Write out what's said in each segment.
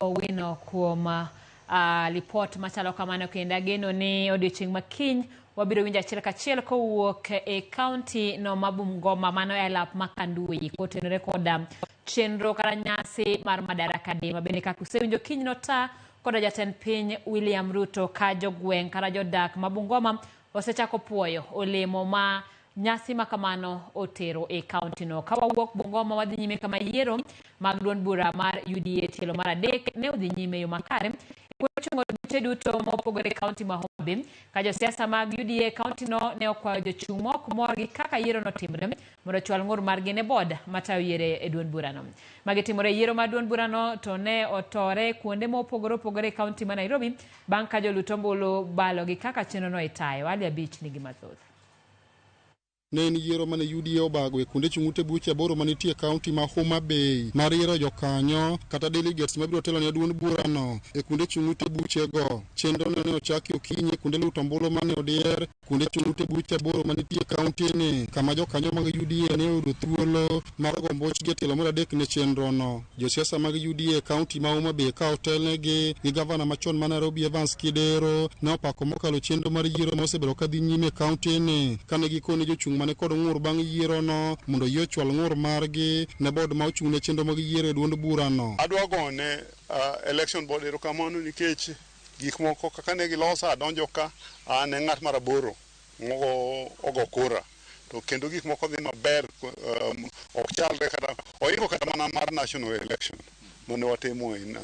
Owino kuom report machalo kamano kendo geno ni odiochieng' makiny wabiro winjo achiel kachiel kowuok e county no ma Bungoma mano e lap Makandui kotenore koda chenro kata nyasi mar Madaraka Day mabende kaka usewinjo kiny no ta koda jatend piny William Ruto ka jogweng' kata jodak ma Bungoma osechako puoyo olemo ma nyasi makamano otero e county no. Kawawuok Bungoma wadhi nyime kama yiero mag duond bura mar UDA tielo mar adek ne odhi nyime yo makare kuchungo buche duto mopogore county ma Homa Bay ka josiasa mag UDA county no ne okwayo jochung' mok mor gi kaka yiero no timre mondo chwal ng'ur margi ne bod matayo yiero e duond bura no. Magitimore yiero mar duond bura no to ne otore kuonde mopogore county ma Nairobi bang' ka jolut ombulu balo gi kaka chenro no itayo. Ali Abich nigi mathoth. Ne en yiero mane UDA obago e kuonde chung'ute buche aboro manitie kaunti ma Homa Bay mar yiero jokanyo kata delegates mabiro telo ne duond burano e kuonde chung'ute buchego. Chenro ne ochaki okinyi kuonde lut ombulu mane odier kuonde chung'ute buche aboro manitie kaunti ni kama jokanyo mag UDA ne oyudo thuolo mar gombochgi e tielo mar adek ne chenro no. Josiasa mag UDA kaunti ma Homa Bay ka otelnegi gi gavana machon ma Nairobi Evans Kidero ne opako mokalo chenro mar yiero mosebedo kadhi nyime kaunti ni kane gikone jochung' mane kod ng'ur bang' yiero no mondo yie chwal ng'ur margi ne bod ma ochung' ne chenro mag yiero e duond burano. Adwa gone election board erokamano nikech gik moko kaka ne giloso adonjo ka ne ng'at mar aboro ogo kura to kendo gik moko dhi maber ok chalre kata oiko kata mana mar national election mane watimo in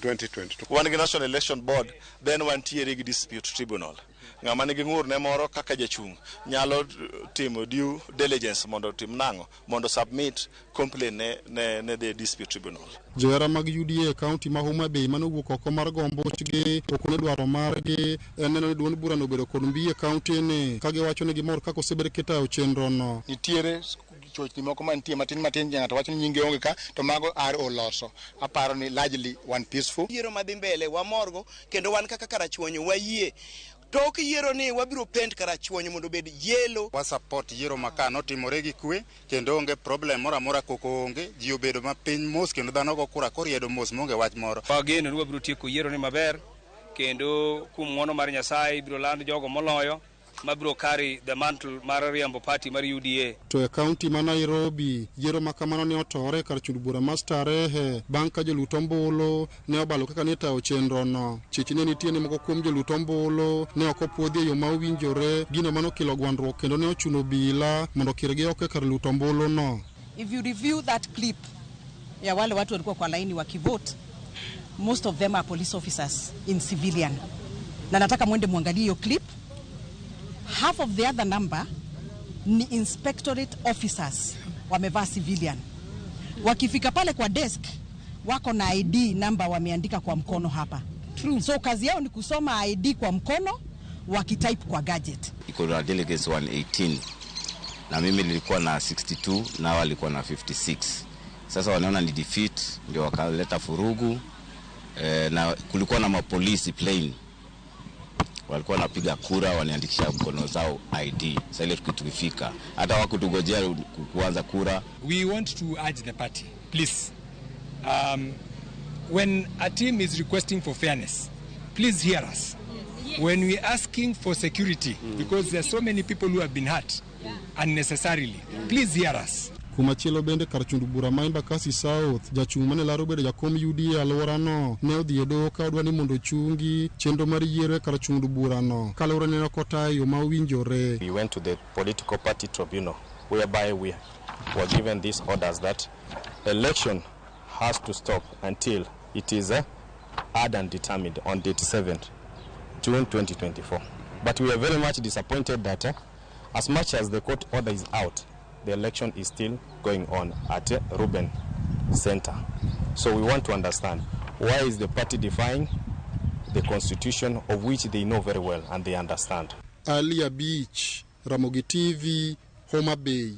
2020. Wan gi National Election Board then wantiere gi dispute tribunal. Ng'ama nigi ng'ur ne moro kaka jachung' nyalo timo due diligence mondo tim nang'o mondo submit complaint ne the dispute tribunal. Johera mag UDA county ma Homa Bay mane owuok oko mar gombochgi okone dwaro margi neno ni duond burano obedo kod mbiye county ni ka giwacho ni gimor kaka osebed kitayo chenro no. Nitiere chochni moko mantie matin ng'ato wacho ni nyinge onge ka to mago oloso. Aparo ni largely one peaceful. Yiero madhi mbele wamorgo kendo wan kaka karachuonyo wayie tok yiero ni wabiro pend karachuonyo mondo bed yelo. Wa support yiero maka notimore gi kwe kendo onge problem moro amora koko onge ji obedo mapiny mos kendo dhano go kura koriedo mos monge wach moro. Wageno ni wabiro tieko yiero ni maber kendo kuom ng'wono mar Nyasaye biro land jogo moloyo mabiro kari the mantle mar riambo party mar UDA. To e county ma Nairobi yiero makamano ne otore kar chund bura mar Starehe bang' ka jolut ombulu ne obalo kaka ne tayo chenro no. Chich ne nitie ni moko kuom jolut ombulu ne ok opuodhi e yo ma owinjore gino mano kelo gwandruok kendo ne ochuno obila mondo kirgi oko kar lut ombulu no. If you review that clip ya wale watu walikuwa kwa laini wakivote, most of them are police officers in civilian. Na nataka mwende muangalie hiyo clip. Half of the other number ni inspectorate officers wamevaa civilian. Wakifika pale kwa desk wako na ID number wameandika kwa mkono hapa. True. So kazi yao ni kusoma ID kwa mkono wakitype kwa gadget. Iko na delegates 118 na mimi nilikuwa na 62 na wao walikuwa na 56. Sasa wanaona ni defeat ndio wakaleta furugu na kulikuwa na mapolisi plane walikuwa napiga kura waniandikisha mkono zao ID. Sasa ile tukifika hata wakutugojea kuanza kura. We want to urge the party, please, when a team is requesting for fairness, please hear us. When we are asking for security, because there are so many people who have been hurt unnecessarily, please hear us. Kumachielo bende kar chund bura ma Embakasi South jachung' mane laro bedo jakom UDA alworano ne odhi e doho ka odwa ni mondo chungi chenro mar yiero kar chund burano kalure ne okotayo yo ma owinjore. We went to the political party tribunal whereby we were given these orders that election has to stop until it is hard and determined on date 7th June 2024. But we are very much disappointed that as much as the court order is out, the election is still going on at Ruben Center. So we want to understand why is the party defying the constitution of which they know very well and they understand. Ali Abich, Ramogi TV, Homa Bay.